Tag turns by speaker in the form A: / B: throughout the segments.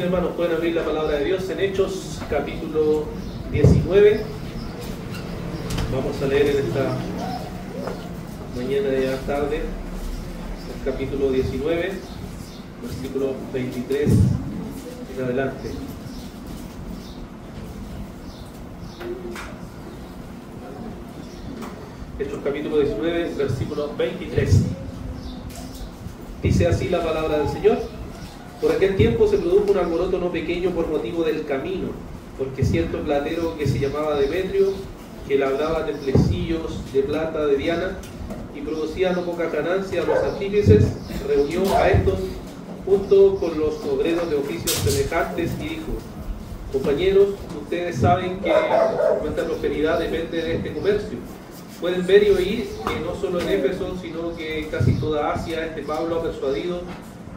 A: hermanos, pueden abrir la palabra de Dios en Hechos, capítulo 19. Vamos a leer en esta mañana de tarde el capítulo 19, versículo 23 en adelante. Hechos capítulo 19, versículo 23. Dice así la palabra del Señor. Por aquel tiempo se produjo un alboroto no pequeño por motivo del camino, porque cierto platero que se llamaba Demetrio, que labraba templecillos de plata de Diana y producía no poca ganancia a los artífices, reunió a estos junto con los obreros de oficios semejantes y dijo: compañeros, ustedes saben que nuestra prosperidad depende de este comercio. Pueden ver y oír que no solo en Éfeso, sino que casi toda Asia, este Pablo ha persuadido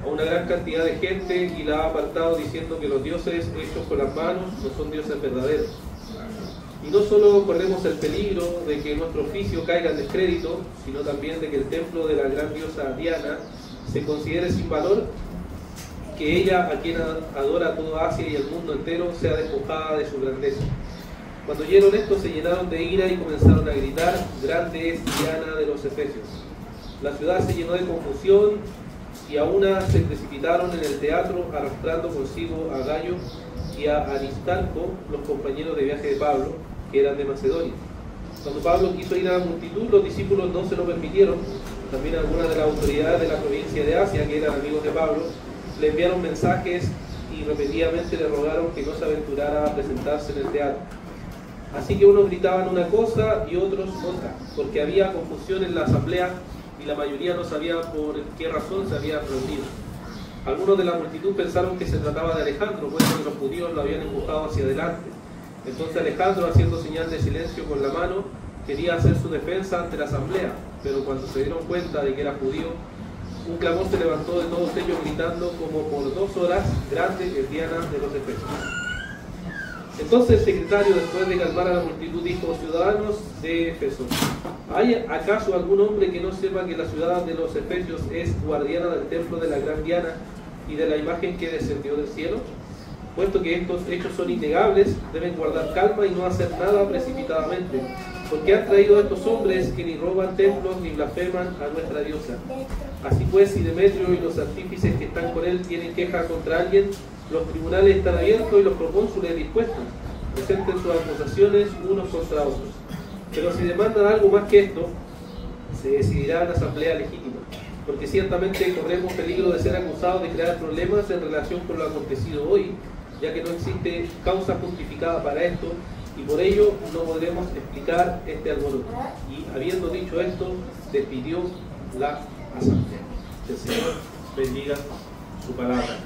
A: a una gran cantidad de gente y la ha apartado diciendo que los dioses hechos con las manos no son dioses verdaderos. Y no solo corremos el peligro de que nuestro oficio caiga en descrédito, sino también de que el templo de la gran diosa Diana se considere sin valor, que ella, a quien adora toda Asia y el mundo entero, sea despojada de su grandeza. Cuando oyeron esto se llenaron de ira y comenzaron a gritar: grande es Diana de los Efesios. La ciudad se llenó de confusión y a una se precipitaron en el teatro arrastrando consigo a Gallo y a Aristarco, los compañeros de viaje de Pablo, que eran de Macedonia. Cuando Pablo quiso ir a la multitud, los discípulos no se lo permitieron. También algunas de las autoridades de la provincia de Asia, que eran amigos de Pablo, le enviaron mensajes y repetidamente le rogaron que no se aventurara a presentarse en el teatro. Así que unos gritaban una cosa y otros otra, porque había confusión en la asamblea y la mayoría no sabía por qué razón se habían reunido. Algunos de la multitud pensaron que se trataba de Alejandro, puesto que los judíos lo habían empujado hacia adelante. Entonces Alejandro, haciendo señal de silencio con la mano, quería hacer su defensa ante la asamblea, pero cuando se dieron cuenta de que era judío, un clamor se levantó de todos ellos gritando como por 2 horas: grande es Diana de los Efesios. Entonces el secretario, después de calmar a la multitud, dijo: ciudadanos de Éfeso, ¿hay acaso algún hombre que no sepa que la ciudad de los Efesios es guardiana del templo de la gran Diana y de la imagen que descendió del cielo? Puesto que estos hechos son innegables, deben guardar calma y no hacer nada precipitadamente, porque han traído a estos hombres que ni roban templos ni blasfeman a nuestra diosa. Así pues, si Demetrio y los artífices que están con él tienen queja contra alguien, los tribunales están abiertos y los procónsules dispuestos. Presenten sus acusaciones unos contra otros. Pero si demandan algo más que esto, se decidirá en asamblea legítima, porque ciertamente corremos peligro de ser acusados de crear problemas en relación con lo acontecido hoy, ya que no existe causa justificada para esto, y por ello no podremos explicar este alboroto. Y habiendo dicho esto, despidió la asamblea. Que el Señor bendiga su palabra.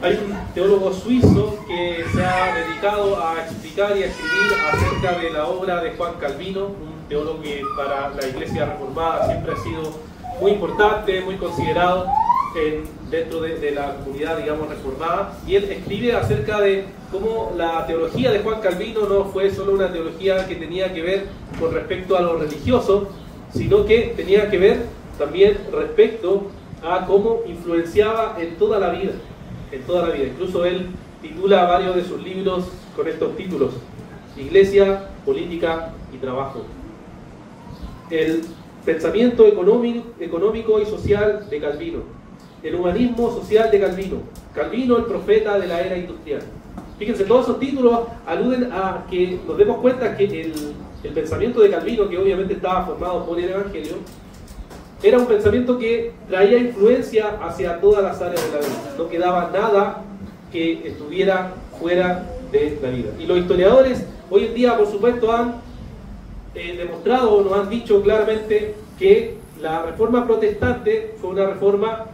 A: Hay un teólogo suizo que se ha dedicado a explicar y a escribir acerca de la obra de Juan Calvino, un teólogo que para la Iglesia Reformada siempre ha sido muy importante, muy considerado dentro de la comunidad, digamos, reformada, y él escribe acerca de cómo la teología de Juan Calvino no fue solo una teología que tenía que ver con respecto a lo religioso, sino que tenía que ver también respecto a cómo influenciaba en toda la vida. Incluso él titula varios de sus libros con estos títulos: Iglesia, Política y Trabajo. El pensamiento económico y social de Calvino. El humanismo social de Calvino. Calvino, el profeta de la era industrial. Fíjense, todos esos títulos aluden a que nos demos cuenta que el pensamiento de Calvino, que obviamente estaba formado por el Evangelio, era un pensamiento que traía influencia hacia todas las áreas de la vida. No quedaba nada que estuviera fuera de la vida. Y los historiadores hoy en día, por supuesto, han demostrado o nos han dicho claramente que la reforma protestante fue una reforma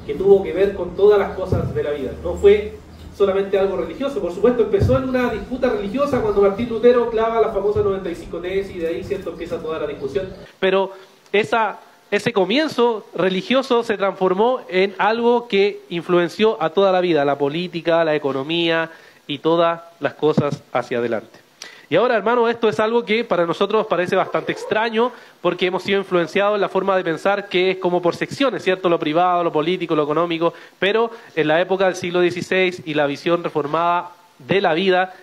A: que tuvo que ver con todas las cosas de la vida. No fue solamente algo religioso. Por supuesto, empezó en una disputa religiosa cuando Martín Lutero clava las famosas 95 tesis y de ahí, ¿cierto?, empieza toda la discusión. Pero ese comienzo religioso se transformó en algo que influenció a toda la vida, la política, la economía y todas las cosas hacia adelante. Y ahora, hermano, esto es algo que para nosotros parece bastante extraño porque hemos sido influenciados en la forma de pensar que es como por secciones, ¿cierto? Lo privado, lo político, lo económico, pero en la época del siglo XVI y la visión reformada de la vida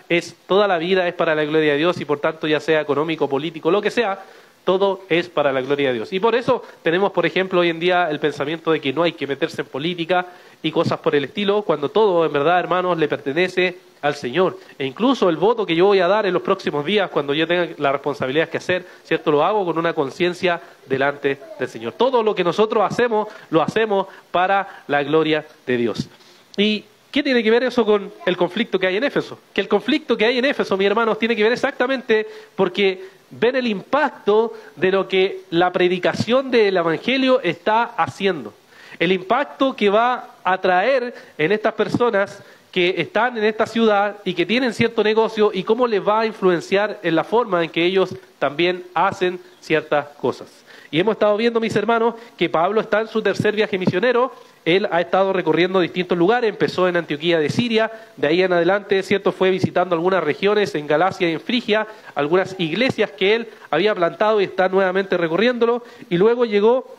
A: toda la vida es para la gloria de Dios y por tanto ya sea económico, político, lo que sea, todo es para la gloria de Dios. Y por eso tenemos, por ejemplo, hoy en día el pensamiento de que no hay que meterse en política y cosas por el estilo, cuando todo, en verdad, hermanos, le pertenece al Señor. E incluso el voto que yo voy a dar en los próximos días, cuando yo tenga las responsabilidades que hacer, ¿cierto? Lo hago con una conciencia delante del Señor. Todo lo que nosotros hacemos, lo hacemos para la gloria de Dios. ¿Y qué tiene que ver eso con el conflicto que hay en Éfeso? Que el conflicto que hay en Éfeso, mis hermanos, tiene que ver exactamente porque ven el impacto de lo que la predicación del Evangelio está haciendo. El impacto que va a traer en estas personas que están en esta ciudad y que tienen cierto negocio y cómo les va a influenciar en la forma en que ellos también hacen ciertas cosas. Y hemos estado viendo, mis hermanos, que Pablo está en su tercer viaje misionero. Él ha estado recorriendo distintos lugares, empezó en Antioquía de Siria, de ahí en adelante, ¿cierto? Fue visitando algunas regiones en Galacia y en Frigia, algunas iglesias que él había plantado y está nuevamente recorriéndolo, y luego llegó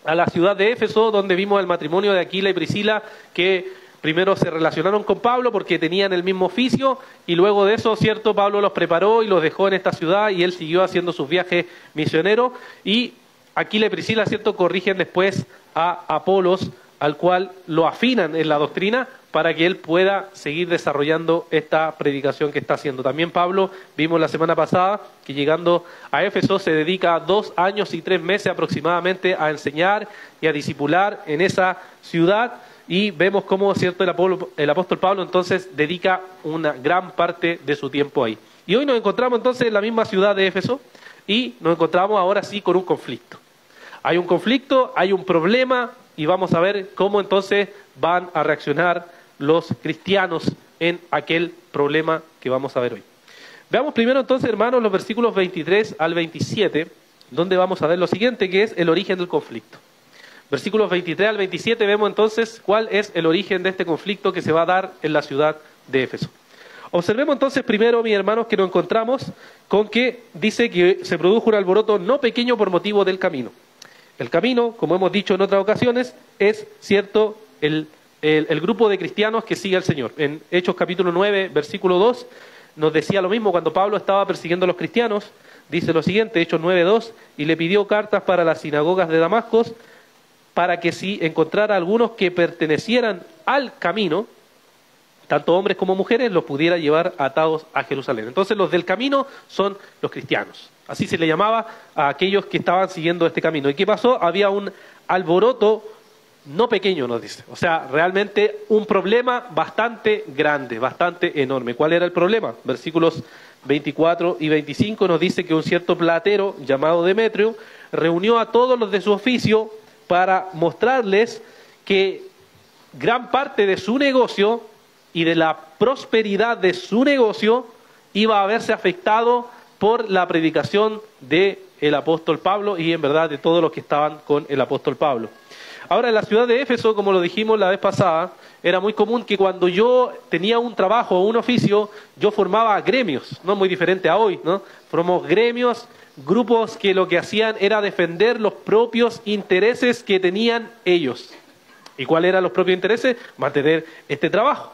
A: a la ciudad de Éfeso, donde vimos el matrimonio de Aquila y Priscila, que primero se relacionaron con Pablo porque tenían el mismo oficio, y luego de eso, ¿cierto? Pablo los preparó y los dejó en esta ciudad, y él siguió haciendo sus viajes misioneros, y Aquila y Priscila, ¿cierto? Corrigen después a Apolos, al cual lo afinan en la doctrina para que él pueda seguir desarrollando esta predicación que está haciendo. También Pablo, vimos la semana pasada, que llegando a Éfeso se dedica 2 años y 3 meses aproximadamente a enseñar y a discipular en esa ciudad, y vemos cómo, ¿cierto? El apóstol Pablo entonces dedica una gran parte de su tiempo ahí. Y hoy nos encontramos entonces en la misma ciudad de Éfeso y nos encontramos ahora sí con un conflicto. Hay un conflicto, hay un problema, y vamos a ver cómo entonces van a reaccionar los cristianos en aquel problema que vamos a ver hoy. Veamos primero entonces, hermanos, los versículos 23 al 27, donde vamos a ver lo siguiente, que es el origen del conflicto. Versículos 23 al 27 vemos entonces cuál es el origen de este conflicto que se va a dar en la ciudad de Éfeso. Observemos entonces primero, mis hermanos, que nos encontramos con que dice que se produjo un alboroto no pequeño por motivo del camino. El camino, como hemos dicho en otras ocasiones, es, ¿cierto?, el grupo de cristianos que sigue al Señor. En Hechos capítulo 9, versículo 2, nos decía lo mismo cuando Pablo estaba persiguiendo a los cristianos. Dice lo siguiente, Hechos 9, 2, y le pidió cartas para las sinagogas de Damasco, para que si encontrara algunos que pertenecieran al camino, tanto hombres como mujeres, los pudiera llevar atados a Jerusalén. Entonces los del camino son los cristianos. Así se le llamaba a aquellos que estaban siguiendo este camino. ¿Y qué pasó? Había un alboroto no pequeño, nos dice. O sea, realmente un problema bastante grande, bastante enorme. ¿Cuál era el problema? Versículos 24 y 25 nos dice que un cierto platero llamado Demetrio reunió a todos los de su oficio para mostrarles que gran parte de su negocio y de la prosperidad de su negocio iba a verse afectado por la predicación del apóstol Pablo y en verdad de todos los que estaban con el apóstol Pablo. Ahora, en la ciudad de Éfeso, como lo dijimos la vez pasada, era muy común que cuando yo tenía un trabajo o un oficio, yo formaba gremios, no muy diferente a hoy, ¿no? Formamos gremios, grupos que lo que hacían era defender los propios intereses que tenían ellos. ¿Y cuáles eran los propios intereses? Mantener este trabajo.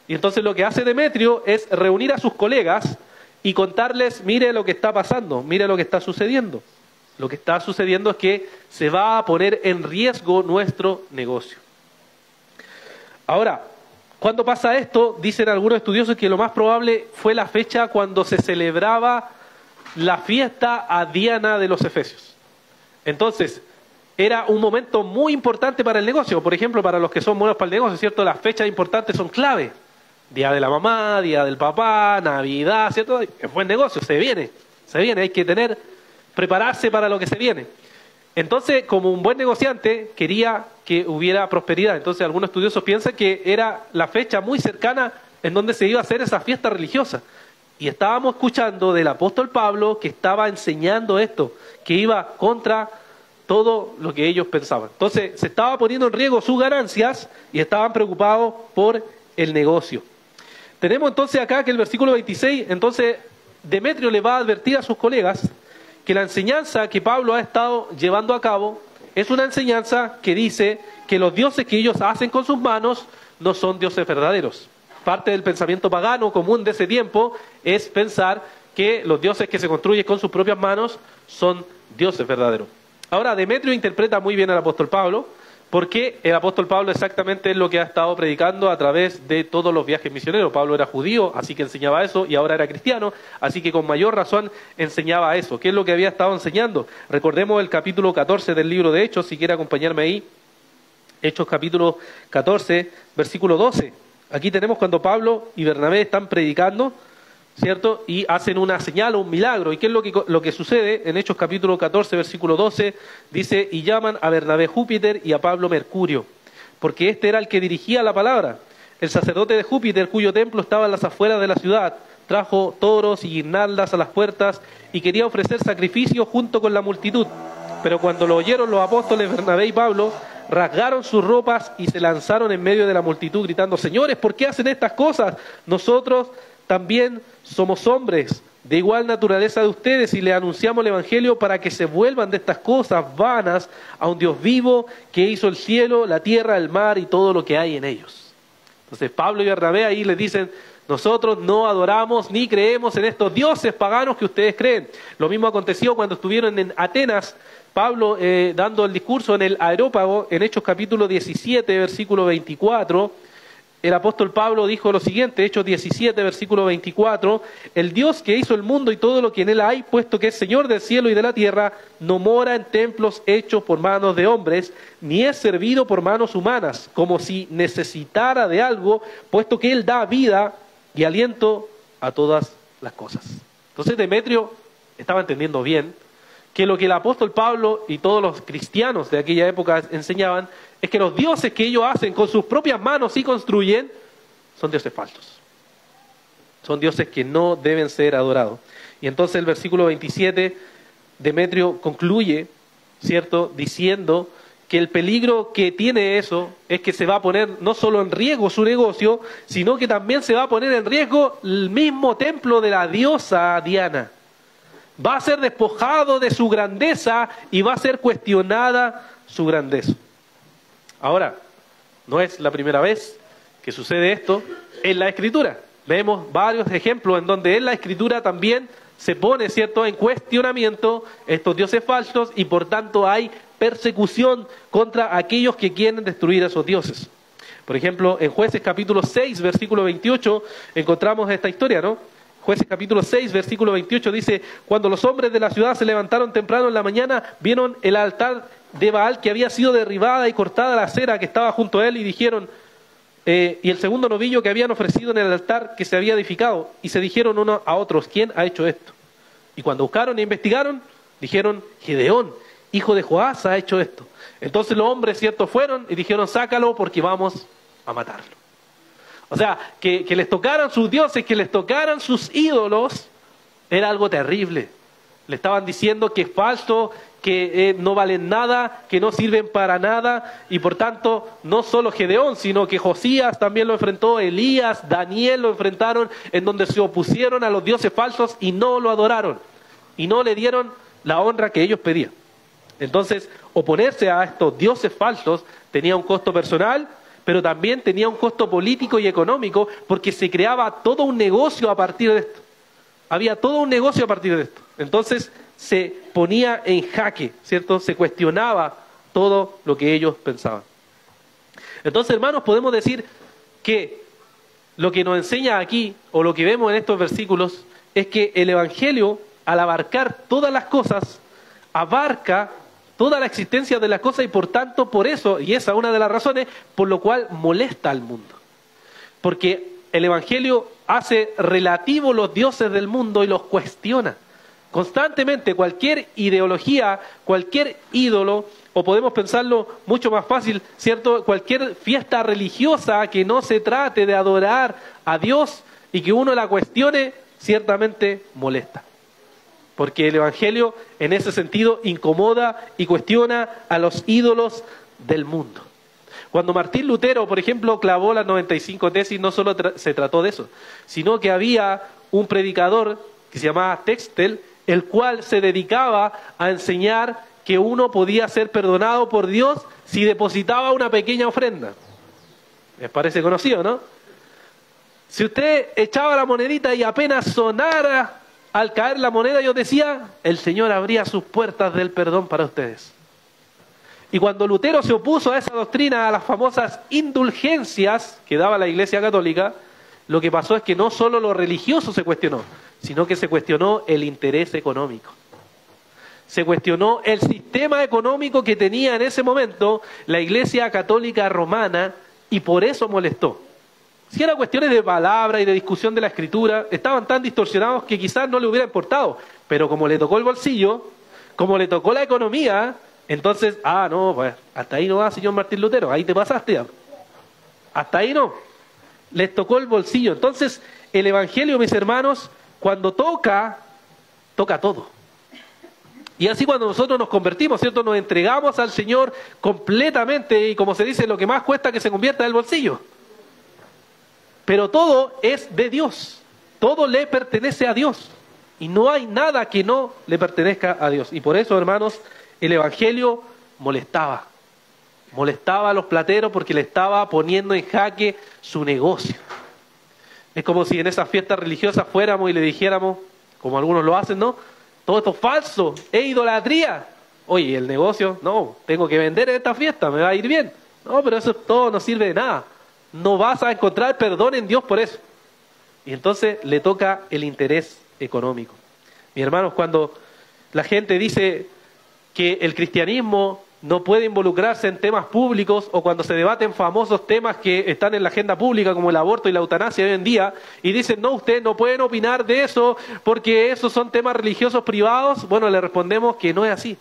A: Y entonces lo que hace Demetrio es reunir a sus colegas y contarles, mire lo que está pasando, mire lo que está sucediendo. Lo que está sucediendo es que se va a poner en riesgo nuestro negocio. Ahora, ¿cuándo pasa esto? Dicen algunos estudiosos que lo más probable fue la fecha cuando se celebraba la fiesta a Diana de los Efesios. Entonces, era un momento muy importante para el negocio. Por ejemplo, para los que son buenos para el negocio, ¿cierto? Las fechas importantes son clave. Día de la mamá, día del papá, Navidad, ¿cierto? Es buen negocio, se viene, hay que prepararse para lo que se viene. Entonces, como un buen negociante, quería que hubiera prosperidad. Entonces, algunos estudiosos piensan que era la fecha muy cercana en donde se iba a hacer esa fiesta religiosa. Y estábamos escuchando del apóstol Pablo que estaba enseñando esto, que iba contra todo lo que ellos pensaban. Entonces, se estaba poniendo en riesgo sus ganancias y estaban preocupados por el negocio. Tenemos entonces acá que el versículo 26, entonces Demetrio le va a advertir a sus colegas que la enseñanza que Pablo ha estado llevando a cabo es una enseñanza que dice que los dioses que ellos hacen con sus manos no son dioses verdaderos. Parte del pensamiento pagano común de ese tiempo es pensar que los dioses que se construyen con sus propias manos son dioses verdaderos. Ahora, Demetrio interpreta muy bien al apóstol Pablo, porque el apóstol Pablo exactamente es lo que ha estado predicando a través de todos los viajes misioneros. Pablo era judío, así que enseñaba eso, y ahora era cristiano, así que con mayor razón enseñaba eso. ¿Qué es lo que había estado enseñando? Recordemos el capítulo 14 del libro de Hechos, si quiere acompañarme ahí. Hechos capítulo 14, versículo 12. Aquí tenemos cuando Pablo y Bernabé están predicando, ¿cierto? Y hacen una señal o un milagro. ¿Y qué es lo que sucede? En Hechos capítulo 14, versículo 12, dice, y llaman a Bernabé Júpiter y a Pablo Mercurio, porque este era el que dirigía la palabra. El sacerdote de Júpiter, cuyo templo estaba en las afueras de la ciudad, trajo toros y guirnaldas a las puertas y quería ofrecer sacrificio junto con la multitud. Pero cuando lo oyeron los apóstoles Bernabé y Pablo, rasgaron sus ropas y se lanzaron en medio de la multitud gritando, señores, ¿por qué hacen estas cosas? Nosotros también somos hombres de igual naturaleza de ustedes y les anunciamos el Evangelio para que se vuelvan de estas cosas vanas a un Dios vivo que hizo el cielo, la tierra, el mar y todo lo que hay en ellos. Entonces Pablo y Bernabé ahí les dicen, nosotros no adoramos ni creemos en estos dioses paganos que ustedes creen. Lo mismo aconteció cuando estuvieron en Atenas, Pablo dando el discurso en el Areópago, en Hechos capítulo 17, versículo 24, el apóstol Pablo dijo lo siguiente, Hechos 17, versículo 24, el Dios que hizo el mundo y todo lo que en él hay, puesto que es Señor del cielo y de la tierra, no mora en templos hechos por manos de hombres, ni es servido por manos humanas, como si necesitara de algo, puesto que él da vida y aliento a todas las cosas. Entonces Demetrio estaba entendiendo bien que lo que el apóstol Pablo y todos los cristianos de aquella época enseñaban es que los dioses que ellos hacen con sus propias manos y construyen son dioses falsos. Son dioses que no deben ser adorados. Y entonces el versículo 27, Demetrio concluye, ¿cierto?, diciendo que el peligro que tiene eso es que se va a poner no solo en riesgo su negocio, sino que también se va a poner en riesgo el mismo templo de la diosa Diana. Va a ser despojado de su grandeza y va a ser cuestionada su grandeza. Ahora, no es la primera vez que sucede esto en la Escritura. Vemos varios ejemplos en donde en la Escritura también se pone, ¿cierto?, en cuestionamiento estos dioses falsos y por tanto hay persecución contra aquellos que quieren destruir a esos dioses. Por ejemplo, en Jueces capítulo 6, versículo 28, encontramos esta historia, ¿no? Jueces capítulo 6, versículo 28 dice, cuando los hombres de la ciudad se levantaron temprano en la mañana, vieron el altar de Baal que había sido derribada y cortada la acera que estaba junto a él y dijeron, y el segundo novillo que habían ofrecido en el altar que se había edificado, y se dijeron unos a otros, ¿quién ha hecho esto? Y cuando buscaron e investigaron, dijeron, Gedeón, hijo de Joás, ha hecho esto. Entonces los hombres, ¿cierto?, fueron y dijeron, sácalo porque vamos a matarlo. O sea, que les tocaran sus dioses, que les tocaran sus ídolos, era algo terrible. Le estaban diciendo que es falso, que no valen nada, que no sirven para nada, y por tanto, no solo Gedeón, sino que Josías también lo enfrentó, Elías, Daniel lo enfrentaron, en donde se opusieron a los dioses falsos y no lo adoraron, y no le dieron la honra que ellos pedían. Entonces, oponerse a estos dioses falsos tenía un costo personal, pero también tenía un costo político y económico, porque se creaba todo un negocio a partir de esto. Había todo un negocio a partir de esto. Entonces se ponía en jaque, ¿cierto? Se cuestionaba todo lo que ellos pensaban. Entonces, hermanos, podemos decir que lo que nos enseña aquí, o lo que vemos en estos versículos, es que el Evangelio, al abarcar todas las cosas, abarca toda la existencia de las cosas y por tanto, por eso, y esa es una de las razones, por lo cual molesta al mundo. Porque el Evangelio hace relativo los dioses del mundo y los cuestiona. Constantemente cualquier ideología, cualquier ídolo, o podemos pensarlo mucho más fácil, ¿cierto? Cualquier fiesta religiosa que no se trate de adorar a Dios y que uno la cuestione, ciertamente molesta. Porque el Evangelio en ese sentido incomoda y cuestiona a los ídolos del mundo. Cuando Martín Lutero, por ejemplo, clavó las 95 tesis, no solo se trató de eso, sino que había un predicador que se llamaba Textel, el cual se dedicaba a enseñar que uno podía ser perdonado por Dios si depositaba una pequeña ofrenda. Les parece conocido, ¿no? Si usted echaba la monedita y apenas sonara al caer la moneda, Dios decía, el Señor abría sus puertas del perdón para ustedes. Y cuando Lutero se opuso a esa doctrina, a las famosas indulgencias que daba la Iglesia Católica, lo que pasó es que no solo lo religioso se cuestionó, sino que se cuestionó el interés económico. Se cuestionó el sistema económico que tenía en ese momento la Iglesia Católica Romana y por eso molestó. Si eran cuestiones de palabra y de discusión de la Escritura, estaban tan distorsionados que quizás no le hubiera importado, pero como le tocó el bolsillo, como le tocó la economía, entonces, no, pues hasta ahí no va, señor Martín Lutero, ahí te pasaste ya. Hasta ahí no. Les tocó el bolsillo. Entonces, el Evangelio, mis hermanos, cuando toca todo. Y así cuando nosotros nos convertimos, ¿cierto? Nos entregamos al Señor completamente y como se dice, lo que más cuesta que se convierta en el bolsillo. Pero todo es de Dios. Todo le pertenece a Dios. Y no hay nada que no le pertenezca a Dios. Y por eso, hermanos, el Evangelio molestaba a los plateros porque le estaba poniendo en jaque su negocio. Es como si en esas fiestas religiosas fuéramos y le dijéramos, como algunos lo hacen, ¿no? Todo esto es falso, es idolatría. Oye, el negocio, no, tengo que vender en esta fiesta, me va a ir bien. No, pero eso todo no sirve de nada. No vas a encontrar perdón en Dios por eso. Y entonces le toca el interés económico. Mis hermanos, cuando la gente dice que el cristianismo no puede involucrarse en temas públicos o cuando se debaten famosos temas que están en la agenda pública como el aborto y la eutanasia hoy en día y dicen, no, ustedes no pueden opinar de eso porque esos son temas religiosos privados, bueno, le respondemos que no es así.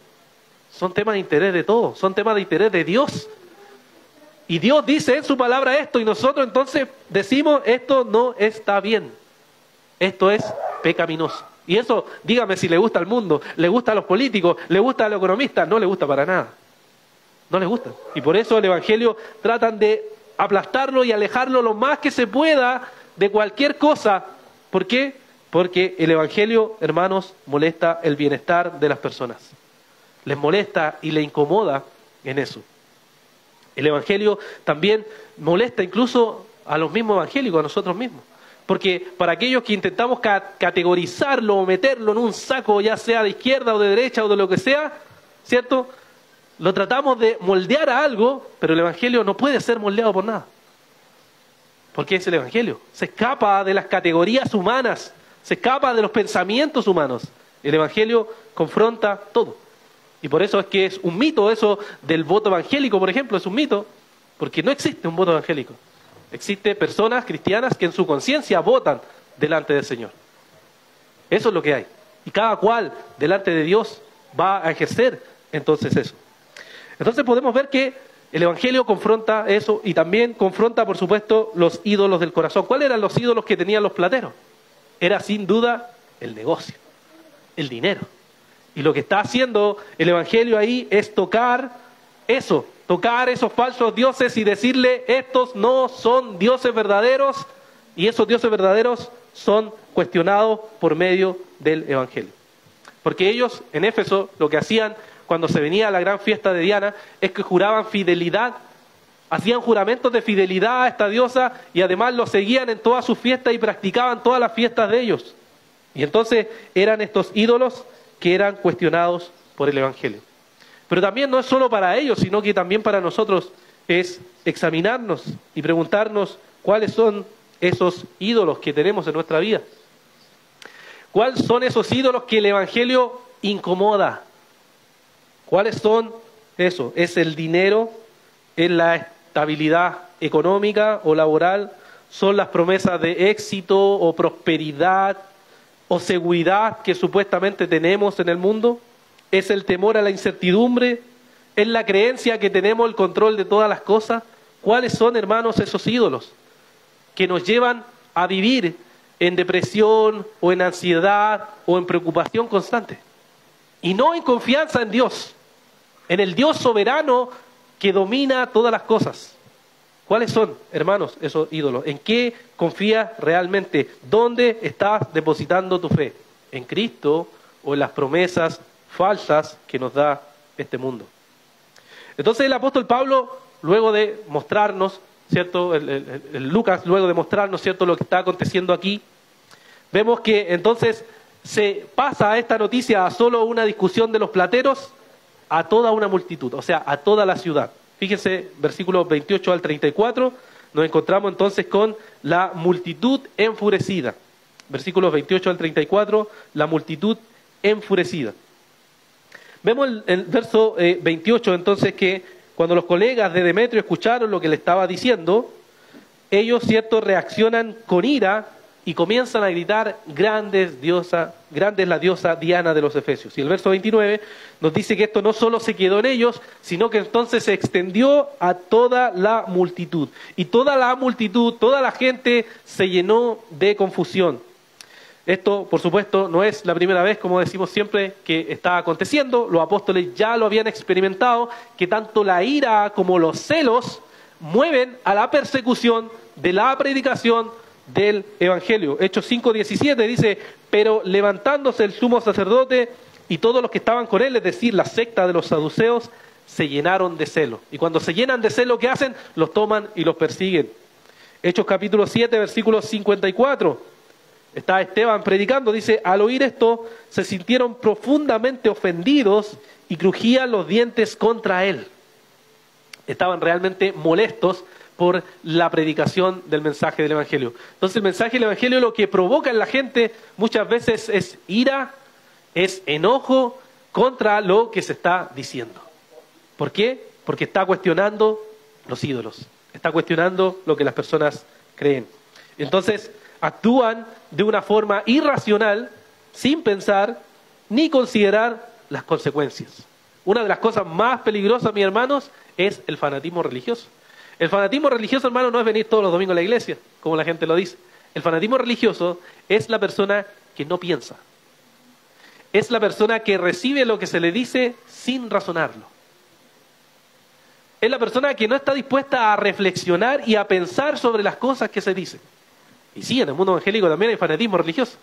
A: Son temas de interés de todos, son temas de interés de Dios. Y Dios dice en su palabra esto y nosotros entonces decimos, esto no está bien, esto es pecaminoso. Y eso, dígame si le gusta al mundo, le gusta a los políticos, le gusta a los economistas, no le gusta para nada. No les gusta. Y por eso el Evangelio tratan de aplastarlo y alejarlo lo más que se pueda de cualquier cosa. ¿Por qué? Porque el Evangelio, hermanos, molesta el bienestar de las personas. Les molesta y le incomoda en eso. El Evangelio también molesta incluso a los mismos evangélicos, a nosotros mismos. Porque para aquellos que intentamos categorizarlo o meterlo en un saco, ya sea de izquierda o de derecha o de lo que sea, ¿cierto? Lo tratamos de moldear a algo, pero el Evangelio no puede ser moldeado por nada. Porque es el Evangelio. Se escapa de las categorías humanas, se escapa de los pensamientos humanos. El Evangelio confronta todo. Y por eso es que es un mito eso del voto evangélico, por ejemplo, es un mito, porque no existe un voto evangélico. Existen personas cristianas que en su conciencia votan delante del Señor. Eso es lo que hay. Y cada cual delante de Dios va a ejercer entonces eso. Entonces podemos ver que el Evangelio confronta eso y también confronta, por supuesto, los ídolos del corazón. ¿Cuáles eran los ídolos que tenían los plateros? Era sin duda el negocio, el dinero. Y lo que está haciendo el Evangelio ahí es tocar eso, tocar esos falsos dioses y decirle, estos no son dioses verdaderos y esos dioses verdaderos son cuestionados por medio del Evangelio. Porque ellos en Éfeso lo que hacían cuando se venía la gran fiesta de Diana es que juraban fidelidad, hacían juramentos de fidelidad a esta diosa y además lo seguían en todas sus fiestas y practicaban todas las fiestas de ellos. Y entonces eran estos ídolos que eran cuestionados por el Evangelio. Pero también no es solo para ellos, sino que también para nosotros es examinarnos y preguntarnos cuáles son esos ídolos que tenemos en nuestra vida. ¿Cuáles son esos ídolos que el Evangelio incomoda? ¿Cuáles son eso? ¿Es el dinero? ¿Es la estabilidad económica o laboral? ¿Son las promesas de éxito o prosperidad o seguridad que supuestamente tenemos en el mundo? ¿Es el temor a la incertidumbre? ¿Es la creencia que tenemos el control de todas las cosas? ¿Cuáles son, hermanos, esos ídolos que nos llevan a vivir en depresión o en ansiedad o en preocupación constante? Y no en confianza en Dios, en el Dios soberano que domina todas las cosas. ¿Cuáles son, hermanos, esos ídolos? ¿En qué confías realmente? ¿Dónde estás depositando tu fe? en Cristo o en las promesas falsas que nos da este mundo. Entonces el apóstol Pablo, luego de mostrarnos, ¿cierto? El Lucas, luego de mostrarnos, ¿cierto?, lo que está aconteciendo aquí, vemos que entonces se pasa esta noticia a solo una discusión de los plateros a toda una multitud, o sea, a toda la ciudad. Fíjense, versículos 28 al 34, nos encontramos entonces con la multitud enfurecida. Versículos 28 al 34, la multitud enfurecida. Vemos el verso 28 entonces que cuando los colegas de Demetrio escucharon lo que le estaba diciendo, ellos, ¿cierto?, reaccionan con ira y comienzan a gritar, grande es la diosa Diana de los Efesios. Y el verso 29 nos dice que esto no solo se quedó en ellos, sino que entonces se extendió a toda la multitud. Y toda la multitud, toda la gente se llenó de confusión. Esto, por supuesto, no es la primera vez, como decimos siempre, que está aconteciendo. Los apóstoles ya lo habían experimentado, que tanto la ira como los celos mueven a la persecución de la predicación del Evangelio. Hechos 5:17 dice, pero levantándose el sumo sacerdote y todos los que estaban con él, es decir, la secta de los saduceos, se llenaron de celo. Y cuando se llenan de celo, ¿qué hacen? Los toman y los persiguen. Hechos capítulo 7, versículo 54. Está Esteban predicando, dice, al oír esto, se sintieron profundamente ofendidos y crujían los dientes contra él. Estaban realmente molestos por la predicación del mensaje del Evangelio. Entonces el mensaje del Evangelio lo que provoca en la gente muchas veces es ira, es enojo contra lo que se está diciendo. ¿Por qué? Porque está cuestionando los ídolos, está cuestionando lo que las personas creen. Entonces actúan de una forma irracional, sin pensar ni considerar las consecuencias. Una de las cosas más peligrosas, mis hermanos, es el fanatismo religioso. El fanatismo religioso, hermano, no es venir todos los domingos a la iglesia, como la gente lo dice. El fanatismo religioso es la persona que no piensa. Es la persona que recibe lo que se le dice sin razonarlo. Es la persona que no está dispuesta a reflexionar y a pensar sobre las cosas que se dicen. Y sí, en el mundo evangélico también hay fanatismo religioso.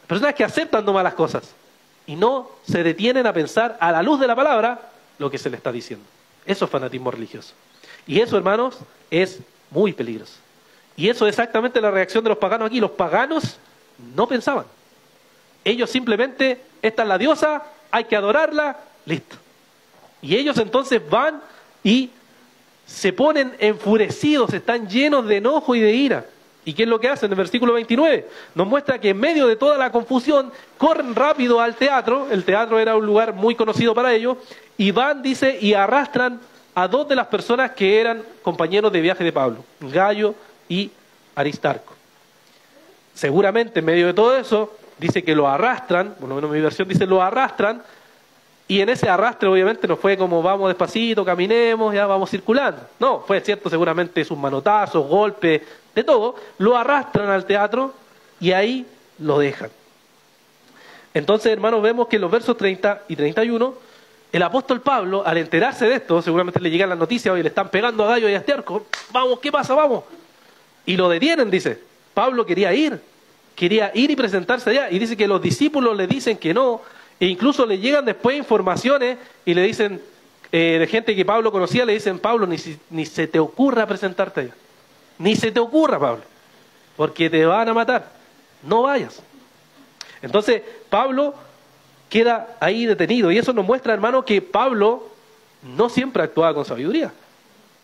A: Personas que aceptan nomás las cosas y no se detienen a pensar a la luz de la palabra lo que se le está diciendo. Eso es fanatismo religioso. Y eso, hermanos, es muy peligroso. Y eso es exactamente la reacción de los paganos aquí. Los paganos no pensaban. Ellos simplemente, esta es la diosa, hay que adorarla, listo. Y ellos entonces van y se ponen enfurecidos, están llenos de enojo y de ira. ¿Y qué es lo que hacen? En el versículo 29 nos muestra que en medio de toda la confusión corren rápido al teatro. El teatro era un lugar muy conocido para ellos. Y van, dice, y arrastran a dos de las personas que eran compañeros de viaje de Pablo, Gayo y Aristarco. Seguramente en medio de todo eso dice que lo arrastran, por lo menos mi versión dice lo arrastran, y en ese arrastre obviamente no fue como vamos despacito, caminemos, ya vamos circulando. No, fue cierto seguramente sus manotazos, golpes, de todo. Lo arrastran al teatro y ahí lo dejan. Entonces, hermanos, vemos que en los versos 30 y 31, el apóstol Pablo, al enterarse de esto, seguramente le llegan las noticias, hoy le están pegando a Gayo y a Aristarco, vamos, ¿qué pasa? Vamos. Y lo detienen, dice. Pablo quería ir y presentarse allá, y dice que los discípulos le dicen que no, e incluso le llegan después informaciones y le dicen, de gente que Pablo conocía, le dicen, Pablo, ni se te ocurra presentarte allá. Ni se te ocurra, Pablo, porque te van a matar. No vayas. Entonces, Pablo queda ahí detenido. Y eso nos muestra, hermano, que Pablo no siempre actuaba con sabiduría.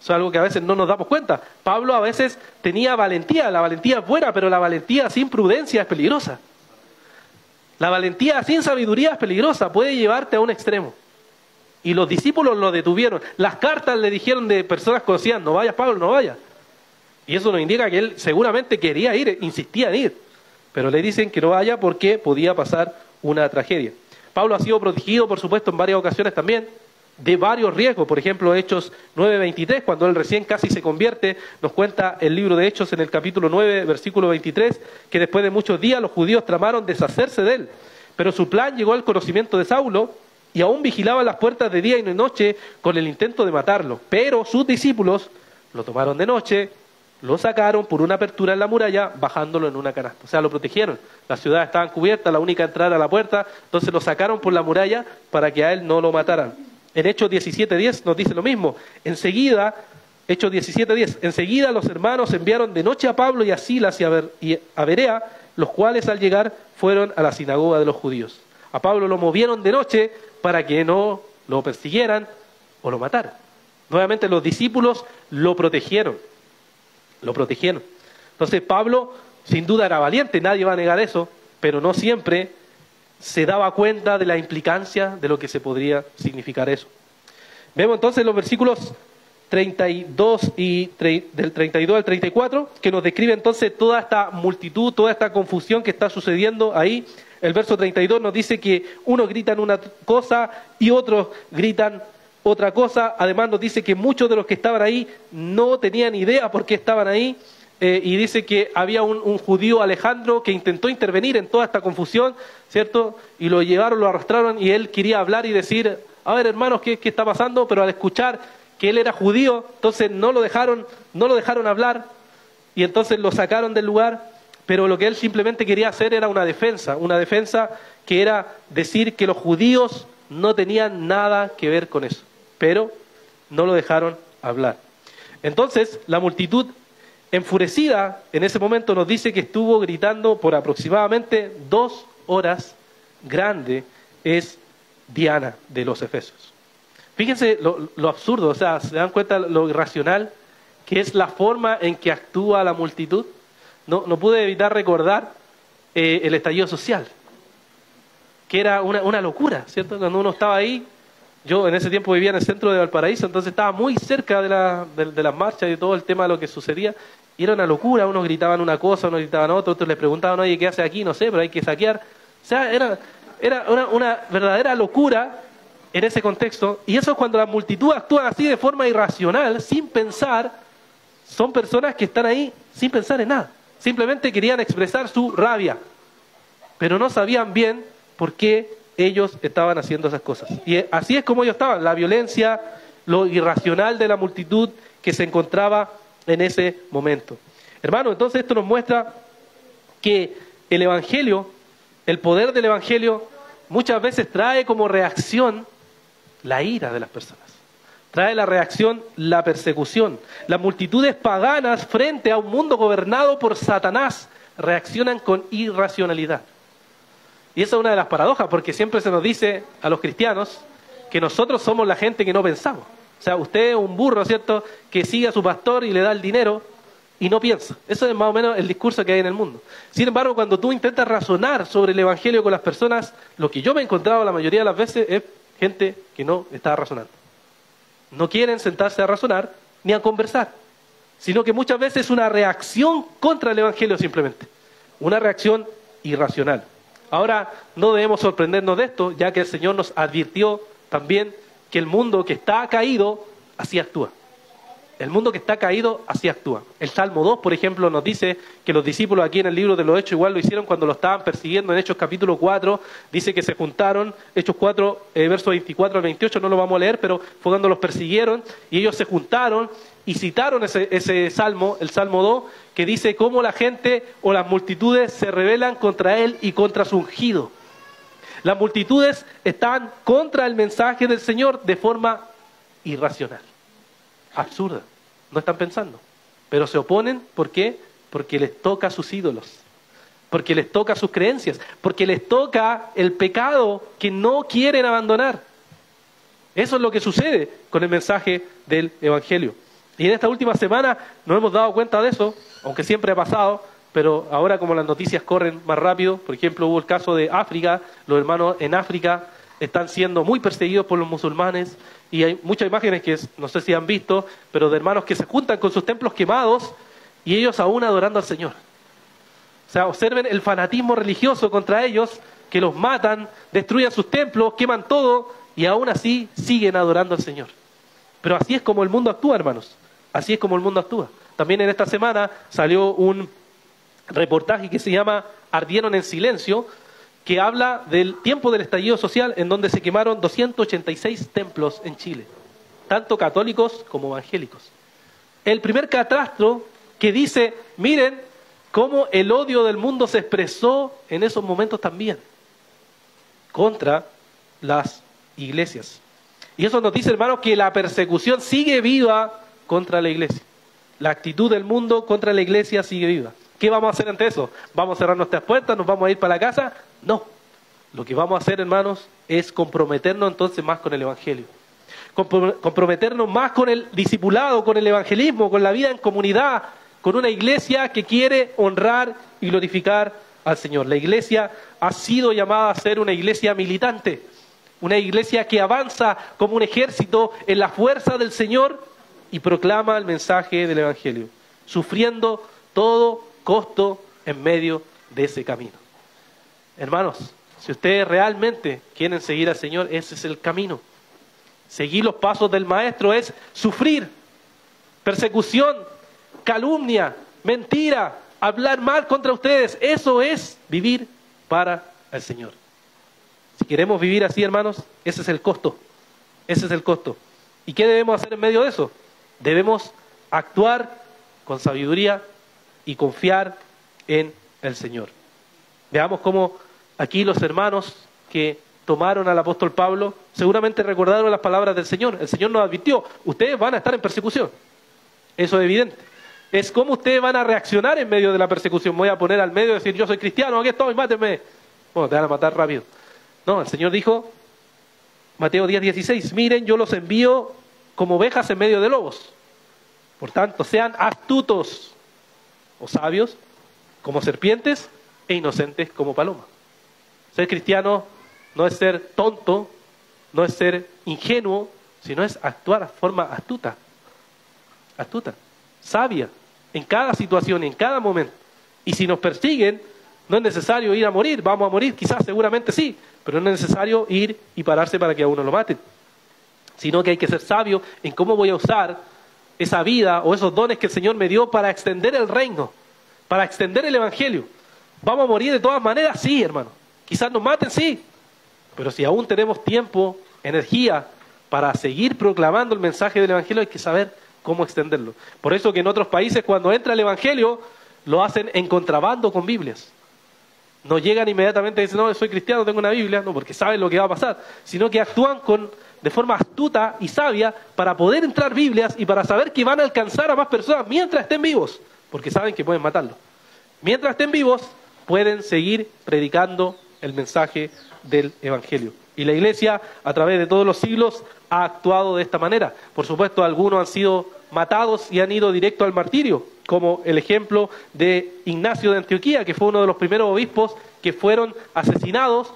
A: Eso es algo que a veces no nos damos cuenta. Pablo a veces tenía valentía. La valentía es buena, pero la valentía sin prudencia es peligrosa. La valentía sin sabiduría es peligrosa. Puede llevarte a un extremo. Y los discípulos lo detuvieron. Las cartas le dijeron de personas conocidas, no vayas, Pablo, no vayas. Y eso nos indica que él seguramente quería ir, insistía en ir. Pero le dicen que no vaya porque podía pasar una tragedia. Pablo ha sido protegido, por supuesto, en varias ocasiones también, de varios riesgos. Por ejemplo, Hechos 9:23, cuando él recién casi se convierte, nos cuenta el libro de Hechos en el capítulo 9, versículo 23, que después de muchos días los judíos tramaron deshacerse de él. Pero su plan llegó al conocimiento de Saulo y aún vigilaban las puertas de día y de noche con el intento de matarlo. Pero sus discípulos lo tomaron de noche, lo sacaron por una apertura en la muralla, bajándolo en una canasta. O sea, lo protegieron. Las ciudades estaban cubiertas, la única entrada era la puerta, entonces lo sacaron por la muralla para que a él no lo mataran. En Hechos 17:10 nos dice lo mismo. Enseguida, Hechos 17:10, enseguida los hermanos enviaron de noche a Pablo y a Silas y a Berea, los cuales al llegar fueron a la sinagoga de los judíos. A Pablo lo movieron de noche para que no lo persiguieran o lo mataran. Nuevamente los discípulos lo protegieron. Lo protegieron. Entonces Pablo sin duda era valiente, nadie va a negar eso, pero no siempre se daba cuenta de la implicancia de lo que se podría significar eso. Vemos entonces los versículos 32 del 32 al 34, que nos describe entonces toda esta multitud, toda esta confusión que está sucediendo ahí. El verso 32 nos dice que unos gritan una cosa y otros gritan otra cosa. Además nos dice que muchos de los que estaban ahí no tenían idea por qué estaban ahí. Y dice que había un judío, Alejandro, que intentó intervenir en toda esta confusión, ¿cierto? Y lo llevaron, lo arrastraron y él quería hablar y decir, a ver hermanos, ¿qué está pasando? Pero al escuchar que él era judío, entonces no lo dejaron hablar y entonces lo sacaron del lugar. Pero lo que él simplemente quería hacer era una defensa que era decir que los judíos no tenían nada que ver con eso, pero no lo dejaron hablar. Entonces la multitud, enfurecida en ese momento, nos dice que estuvo gritando por aproximadamente 2 horas. Grande es Diana de los Efesios. Fíjense lo absurdo, o sea, ¿se dan cuenta lo irracional que es la forma en que actúa la multitud? No pude evitar recordar el estallido social, que era una locura, ¿cierto? Cuando uno estaba ahí, yo en ese tiempo vivía en el centro de Valparaíso, entonces estaba muy cerca de las marchas y de todo el tema de lo que sucedía, y era una locura, unos gritaban una cosa, unos gritaban otra, otros les preguntaban, oye, ¿qué hace aquí? No sé, pero hay que saquear. O sea, era una verdadera locura en ese contexto, y eso es cuando la multitud actúa así de forma irracional, sin pensar. Son personas que están ahí sin pensar en nada, simplemente querían expresar su rabia, pero no sabían bien por qué ellos estaban haciendo esas cosas. Y así es como ellos estaban, la violencia, lo irracional de la multitud que se encontraba en ese momento. Hermano, entonces esto nos muestra que el Evangelio, el poder del Evangelio, muchas veces trae como reacción la ira de las personas. Trae la reacción la persecución. Las multitudes paganas frente a un mundo gobernado por Satanás reaccionan con irracionalidad. Y esa es una de las paradojas, porque siempre se nos dice a los cristianos que nosotros somos la gente que no pensamos. O sea, usted es un burro, ¿cierto?, que sigue a su pastor y le da el dinero y no piensa. Eso es más o menos el discurso que hay en el mundo. Sin embargo, cuando tú intentas razonar sobre el Evangelio con las personas, lo que yo me he encontrado la mayoría de las veces es gente que no está razonando. No quieren sentarse a razonar ni a conversar, sino que muchas veces es una reacción contra el Evangelio simplemente. Una reacción irracional. Ahora, no debemos sorprendernos de esto, ya que el Señor nos advirtió también que el mundo que está caído, así actúa. El mundo que está caído, así actúa. El Salmo 2, por ejemplo, nos dice que los discípulos aquí en el libro de los Hechos igual lo hicieron cuando lo estaban persiguiendo. En Hechos capítulo 4, dice que se juntaron, Hechos 4, versos 24 al 28, no lo vamos a leer, pero fue cuando los persiguieron y ellos se juntaron y citaron ese Salmo, el Salmo 2, que dice cómo la gente o las multitudes se rebelan contra él y contra su ungido. Las multitudes están contra el mensaje del Señor de forma irracional. Absurda, no están pensando, pero se oponen. ¿Por qué? Porque les toca a sus ídolos, porque les toca sus creencias, porque les toca el pecado que no quieren abandonar. Eso es lo que sucede con el mensaje del Evangelio. Y en esta última semana nos hemos dado cuenta de eso, aunque siempre ha pasado, pero ahora como las noticias corren más rápido, por ejemplo hubo el caso de África, los hermanos en África están siendo muy perseguidos por los musulmanes, y hay muchas imágenes que no sé si han visto, pero de hermanos que se juntan con sus templos quemados y ellos aún adorando al Señor. O sea, observen el fanatismo religioso contra ellos, que los matan, destruyen sus templos, queman todo y aún así siguen adorando al Señor. Pero así es como el mundo actúa, hermanos. Así es como el mundo actúa. También en esta semana salió un reportaje que se llama Ardieron en silencio, que habla del tiempo del estallido social, en donde se quemaron 286 templos en Chile, tanto católicos como evangélicos. El primer catastro que dice, miren cómo el odio del mundo se expresó en esos momentos también contra las iglesias. Y eso nos dice, hermanos, que la persecución sigue viva contra la iglesia. La actitud del mundo contra la iglesia sigue viva. ¿Qué vamos a hacer ante eso? ¿Vamos a cerrar nuestras puertas? ¿Nos vamos a ir para la casa? No. Lo que vamos a hacer, hermanos, es comprometernos entonces más con el Evangelio. Comprometernos más con el discipulado, con el evangelismo, con la vida en comunidad, con una iglesia que quiere honrar y glorificar al Señor. La iglesia ha sido llamada a ser una iglesia militante, una iglesia que avanza como un ejército en la fuerza del Señor y proclama el mensaje del Evangelio, sufriendo todo costo en medio de ese camino. Hermanos, si ustedes realmente quieren seguir al Señor, ese es el camino. Seguir los pasos del Maestro es sufrir persecución, calumnia, mentira, hablar mal contra ustedes. Eso es vivir para el Señor. Si queremos vivir así, hermanos, ese es el costo. Ese es el costo. ¿Y qué debemos hacer en medio de eso? Debemos actuar con sabiduría y confiar en el Señor. Veamos cómo aquí los hermanos que tomaron al apóstol Pablo seguramente recordaron las palabras del Señor. El Señor nos advirtió, ustedes van a estar en persecución. Eso es evidente. Es cómo ustedes van a reaccionar en medio de la persecución. Me voy a poner al medio y decir, yo soy cristiano, aquí estoy, mátenme. Bueno, te van a matar rápido. No, el Señor dijo, Mateo 10:16, miren, yo los envío como ovejas en medio de lobos. Por tanto, sean astutos o sabios como serpientes e inocentes como palomas. Ser cristiano no es ser tonto, no es ser ingenuo, sino es actuar de forma astuta, sabia, en cada situación, en cada momento. Y si nos persiguen, no es necesario ir a morir, vamos a morir, quizás, seguramente sí, pero no es necesario ir y pararse para que a uno lo maten, sino que hay que ser sabio en cómo voy a usar esa vida o esos dones que el Señor me dio para extender el reino, para extender el Evangelio. ¿Vamos a morir de todas maneras? Sí, hermano. Quizás nos maten, sí. Pero si aún tenemos tiempo, energía para seguir proclamando el mensaje del Evangelio, hay que saber cómo extenderlo. Por eso que en otros países, cuando entra el Evangelio, lo hacen en contrabando con Biblias. No llegan inmediatamente y dicen, no, soy cristiano, tengo una Biblia, no, porque saben lo que va a pasar, sino que actúan de forma astuta y sabia para poder entrar Biblias y para saber que van a alcanzar a más personas mientras estén vivos, porque saben que pueden matarlos. Mientras estén vivos, pueden seguir predicando el mensaje del Evangelio. Y la Iglesia, a través de todos los siglos, ha actuado de esta manera. Por supuesto, algunos han sido matados y han ido directo al martirio, como el ejemplo de Ignacio de Antioquía, que fue uno de los primeros obispos que fueron asesinados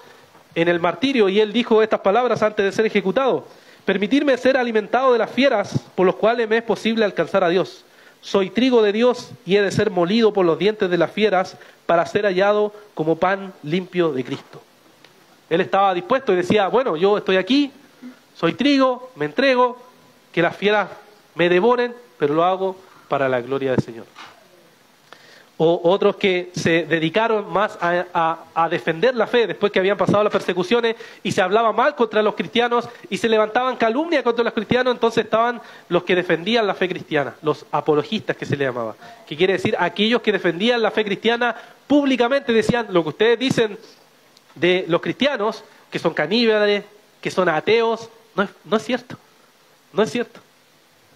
A: en el martirio, y él dijo estas palabras antes de ser ejecutado: permitirme ser alimentado de las fieras, por los cuales me es posible alcanzar a Dios. Soy trigo de Dios y he de ser molido por los dientes de las fieras para ser hallado como pan limpio de Cristo. Él estaba dispuesto y decía, bueno, yo estoy aquí, soy trigo, me entrego, que las fieras me devoren, pero lo hago para la gloria del Señor. O otros que se dedicaron más a defender la fe después que habían pasado las persecuciones y se hablaba mal contra los cristianos y se levantaban calumnias contra los cristianos, entonces estaban los que defendían la fe cristiana, los apologistas que se le llamaba, que quiere decir aquellos que defendían la fe cristiana públicamente, decían lo que ustedes dicen de los cristianos, que son caníbales, que son ateos, no es cierto, no es cierto.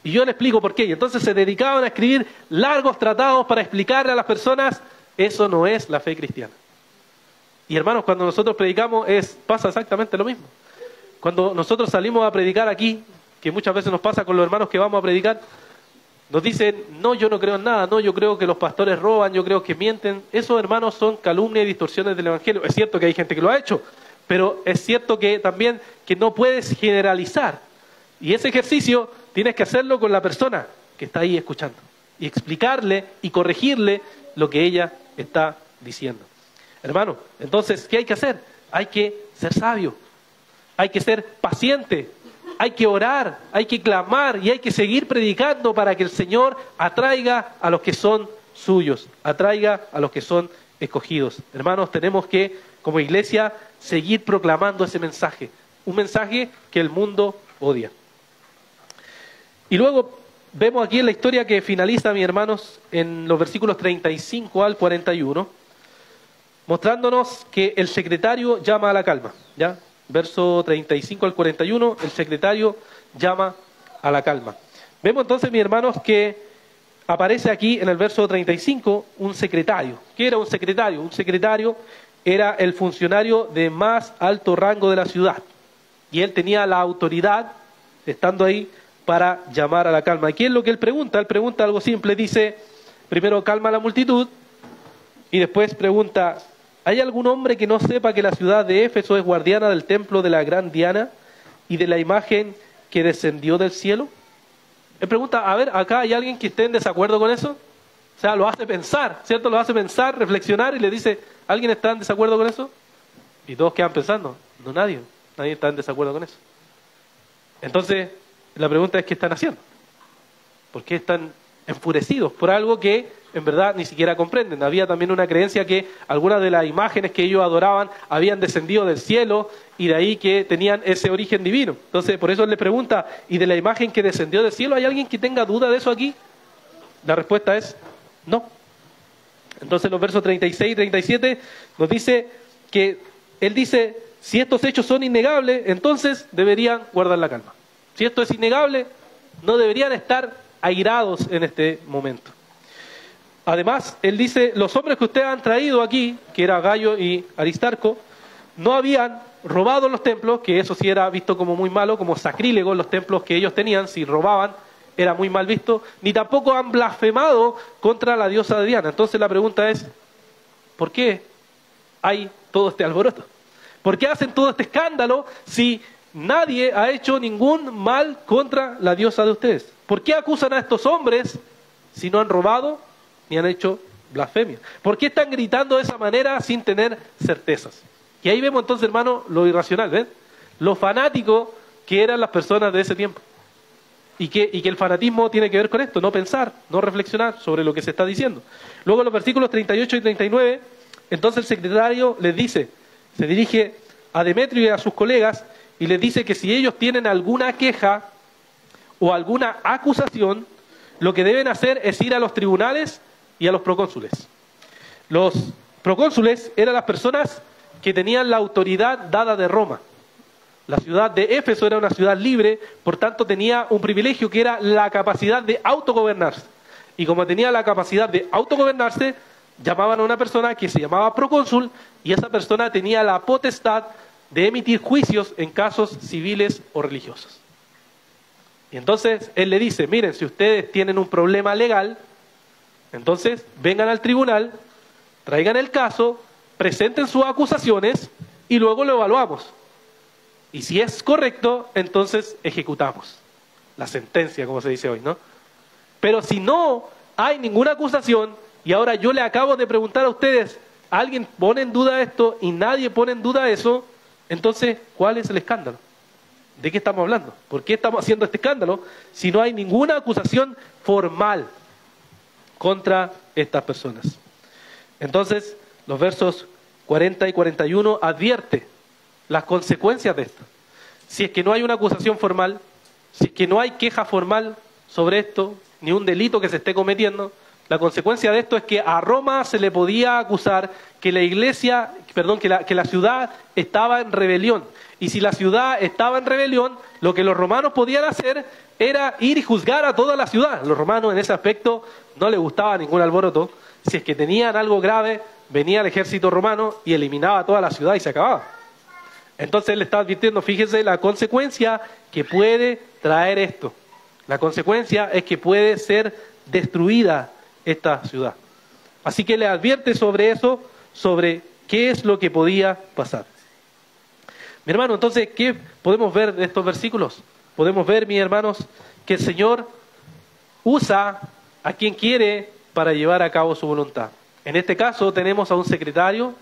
A: Y yo le explico por qué. Y entonces se dedicaban a escribir largos tratados para explicarle a las personas, eso no es la fe cristiana. Y hermanos, cuando nosotros predicamos pasa exactamente lo mismo. Cuando nosotros salimos a predicar aquí, que muchas veces nos pasa con los hermanos que vamos a predicar, nos dicen, no, yo no creo en nada, no, yo creo que los pastores roban, yo creo que mienten. Esos, hermanos, son calumnias y distorsiones del Evangelio. Es cierto que hay gente que lo ha hecho, pero es cierto que también que no puedes generalizar. Y ese ejercicio tienes que hacerlo con la persona que está ahí escuchando y explicarle y corregirle lo que ella está diciendo. Hermano, entonces, ¿qué hay que hacer? Hay que ser sabio, hay que ser paciente, hay que orar, hay que clamar y hay que seguir predicando para que el Señor atraiga a los que son suyos, atraiga a los que son escogidos. Hermanos, tenemos que, como iglesia, seguir proclamando ese mensaje, un mensaje que el mundo odia. Y luego vemos aquí en la historia que finaliza, mis hermanos, en los versículos 35 al 41, mostrándonos que el secretario llama a la calma, ¿ya? Verso 35 al 41, el secretario llama a la calma. Vemos entonces, mis hermanos, que aparece aquí en el verso 35 un secretario. ¿Qué era un secretario? Un secretario era el funcionario de más alto rango de la ciudad. Y él tenía la autoridad, estando ahí, para llamar a la calma. ¿Y qué es lo que él pregunta? Él pregunta algo simple, dice, primero calma a la multitud, y después pregunta, ¿hay algún hombre que no sepa que la ciudad de Éfeso es guardiana del templo de la gran Diana y de la imagen que descendió del cielo? Él pregunta, a ver, ¿acá hay alguien que esté en desacuerdo con eso? O sea, lo hace pensar, ¿cierto? Lo hace pensar, reflexionar y le dice, ¿alguien está en desacuerdo con eso? Y todos quedan pensando, no, nadie está en desacuerdo con eso. Entonces, la pregunta es, ¿qué están haciendo? ¿Por qué están enfurecidos por algo que en verdad ni siquiera comprenden? Había también una creencia que algunas de las imágenes que ellos adoraban habían descendido del cielo y de ahí que tenían ese origen divino. Entonces, por eso él le pregunta, ¿y de la imagen que descendió del cielo hay alguien que tenga duda de eso aquí? La respuesta es no. Entonces, los versos 36 y 37 nos dice que él dice, si estos hechos son innegables, entonces deberían guardar la calma. Si esto es innegable, no deberían estar airados en este momento. Además, él dice, los hombres que ustedes han traído aquí, que era Gayo y Aristarco, no habían robado los templos, que eso sí era visto como muy malo, como sacrílego en los templos que ellos tenían, si robaban era muy mal visto, ni tampoco han blasfemado contra la diosa de Diana. Entonces la pregunta es, ¿por qué hay todo este alboroto? ¿Por qué hacen todo este escándalo si nadie ha hecho ningún mal contra la diosa de ustedes? ¿Por qué acusan a estos hombres si no han robado ni han hecho blasfemia? ¿Por qué están gritando de esa manera sin tener certezas? Y ahí vemos entonces, hermano, lo irracional, ¿ven? Lo fanático que eran las personas de ese tiempo. Y que el fanatismo tiene que ver con esto, no pensar, no reflexionar sobre lo que se está diciendo. Luego en los versículos 38 y 39, entonces el secretario les dice, se dirige a Demetrio y a sus colegas y les dice que si ellos tienen alguna queja o alguna acusación, lo que deben hacer es ir a los tribunales y a los procónsules. Los procónsules eran las personas que tenían la autoridad dada de Roma. La ciudad de Éfeso era una ciudad libre, por tanto tenía un privilegio que era la capacidad de autogobernarse. Y como tenía la capacidad de autogobernarse, llamaban a una persona que se llamaba procónsul y esa persona tenía la potestad de emitir juicios en casos civiles o religiosos. Y entonces él le dice, miren, si ustedes tienen un problema legal, entonces vengan al tribunal, traigan el caso, presenten sus acusaciones y luego lo evaluamos. Y si es correcto, entonces ejecutamos la sentencia, como se dice hoy, ¿no? Pero si no hay ninguna acusación, y ahora yo le acabo de preguntar a ustedes, ¿alguien pone en duda esto y nadie pone en duda eso? Entonces, ¿cuál es el escándalo? ¿De qué estamos hablando? ¿Por qué estamos haciendo este escándalo si no hay ninguna acusación formal contra estas personas? Entonces, los versos 40 y 41 advierte las consecuencias de esto. Si es que no hay una acusación formal, si es que no hay queja formal sobre esto, ni un delito que se esté cometiendo, la consecuencia de esto es que a Roma se le podía acusar que que la ciudad estaba en rebelión. Y si la ciudad estaba en rebelión, lo que los romanos podían hacer era ir y juzgar a toda la ciudad. Los romanos en ese aspecto no les gustaba ningún alboroto. Si es que tenían algo grave, venía el ejército romano y eliminaba toda la ciudad y se acababa. Entonces él está advirtiendo, fíjese la consecuencia que puede traer esto. La consecuencia es que puede ser destruida esta ciudad. Así que le advierte sobre eso, sobre qué es lo que podía pasar. Mi hermano, entonces, ¿qué podemos ver de estos versículos? Podemos ver, mis hermanos, que el Señor usa a quien quiere para llevar a cabo su voluntad. En este caso tenemos a un secretario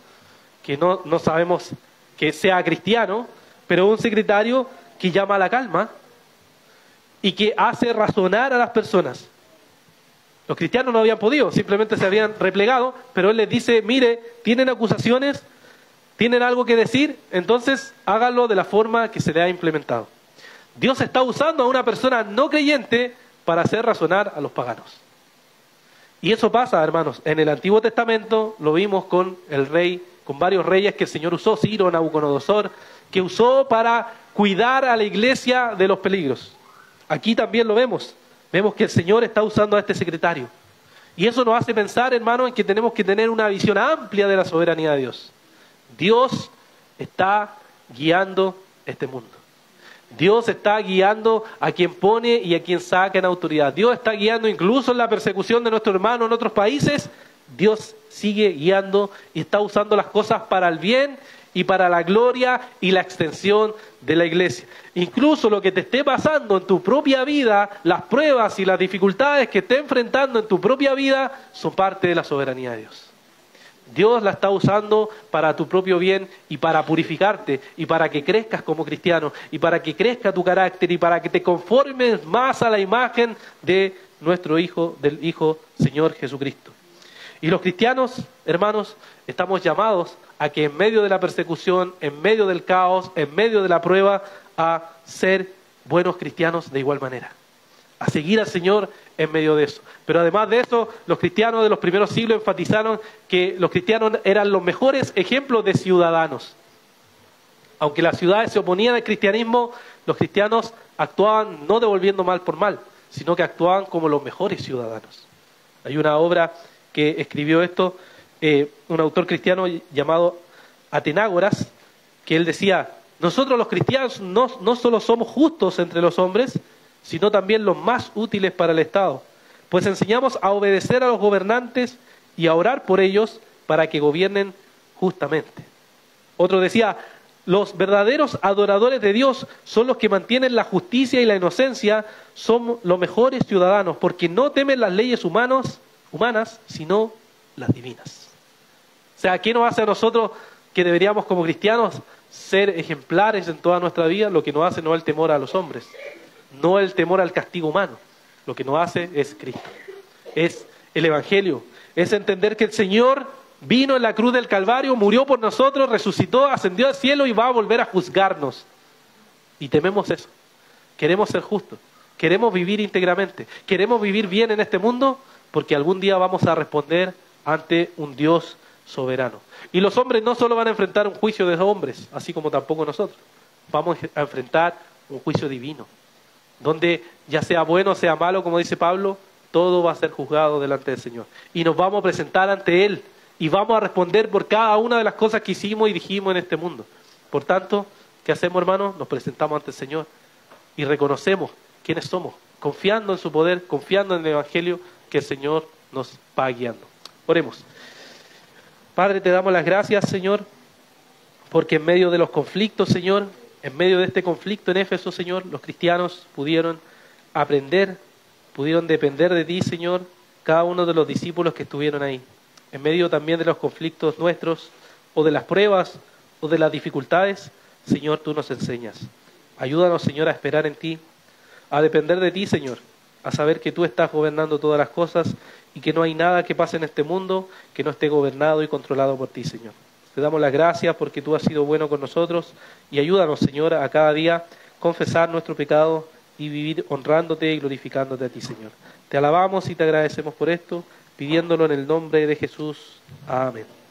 A: que no sabemos que sea cristiano, pero un secretario que llama a la calma y que hace razonar a las personas. Los cristianos no habían podido, simplemente se habían replegado, pero él les dice, mire, tienen acusaciones, tienen algo que decir, entonces háganlo de la forma que se le ha implementado. Dios está usando a una persona no creyente para hacer razonar a los paganos. Y eso pasa, hermanos, en el Antiguo Testamento lo vimos con el rey, con varios reyes que el Señor usó, Ciro, Nabucodonosor, que usó para cuidar a la iglesia de los peligros. Aquí también lo vemos. Vemos que el Señor está usando a este secretario. Y eso nos hace pensar, hermanos, en que tenemos que tener una visión amplia de la soberanía de Dios. Dios está guiando este mundo. Dios está guiando a quien pone y a quien saca en autoridad. Dios está guiando incluso en la persecución de nuestro hermano en otros países. Dios sigue guiando y está usando las cosas para el bien y para la gloria y la extensión de la iglesia. Incluso lo que te esté pasando en tu propia vida, las pruebas y las dificultades que esté enfrentando en tu propia vida, son parte de la soberanía de Dios. Dios la está usando para tu propio bien y para purificarte y para que crezcas como cristiano y para que crezca tu carácter y para que te conformes más a la imagen de nuestro Hijo, del Hijo Señor Jesucristo. Y los cristianos, hermanos, estamos llamados a que en medio de la persecución, en medio del caos, en medio de la prueba, a ser buenos cristianos de igual manera. A seguir al Señor en medio de eso. Pero además de eso, los cristianos de los primeros siglos enfatizaron que los cristianos eran los mejores ejemplos de ciudadanos. Aunque las ciudades se oponían al cristianismo, los cristianos actuaban no devolviendo mal por mal, sino que actuaban como los mejores ciudadanos. Hay una obra que escribió esto, un autor cristiano llamado Atenágoras, que él decía: nosotros los cristianos no solo somos justos entre los hombres, sino también los más útiles para el Estado, pues enseñamos a obedecer a los gobernantes y a orar por ellos para que gobiernen justamente. Otro decía: los verdaderos adoradores de Dios son los que mantienen la justicia y la inocencia, son los mejores ciudadanos, porque no temen las leyes humanas, sino las divinas. O sea, ¿qué nos hace a nosotros que deberíamos como cristianos ser ejemplares en toda nuestra vida? Lo que nos hace no es el temor a los hombres, no el temor al castigo humano. Lo que nos hace es Cristo, es el Evangelio, es entender que el Señor vino en la cruz del Calvario, murió por nosotros, resucitó, ascendió al cielo y va a volver a juzgarnos. Y tememos eso. Queremos ser justos, queremos vivir íntegramente, queremos vivir bien en este mundo, porque algún día vamos a responder ante un Dios soberano. Y los hombres no solo van a enfrentar un juicio de hombres, así como tampoco nosotros. Vamos a enfrentar un juicio divino, donde ya sea bueno o sea malo, como dice Pablo, todo va a ser juzgado delante del Señor. Y nos vamos a presentar ante Él y vamos a responder por cada una de las cosas que hicimos y dijimos en este mundo. Por tanto, ¿qué hacemos, hermanos? Nos presentamos ante el Señor y reconocemos quiénes somos, confiando en su poder, confiando en el Evangelio que el Señor nos va guiando. Oremos. Padre, te damos las gracias, Señor, porque en medio de los conflictos, Señor, en medio de este conflicto en Éfeso, Señor, los cristianos pudieron aprender, pudieron depender de ti, Señor, cada uno de los discípulos que estuvieron ahí. En medio también de los conflictos nuestros, o de las pruebas, o de las dificultades, Señor, tú nos enseñas. Ayúdanos, Señor, a esperar en ti, a depender de ti, Señor, a saber que tú estás gobernando todas las cosas y que no hay nada que pase en este mundo que no esté gobernado y controlado por ti, Señor. Te damos las gracias porque tú has sido bueno con nosotros y ayúdanos, Señor, a cada día confesar nuestro pecado y vivir honrándote y glorificándote a ti, Señor. Te alabamos y te agradecemos por esto, pidiéndolo en el nombre de Jesús. Amén.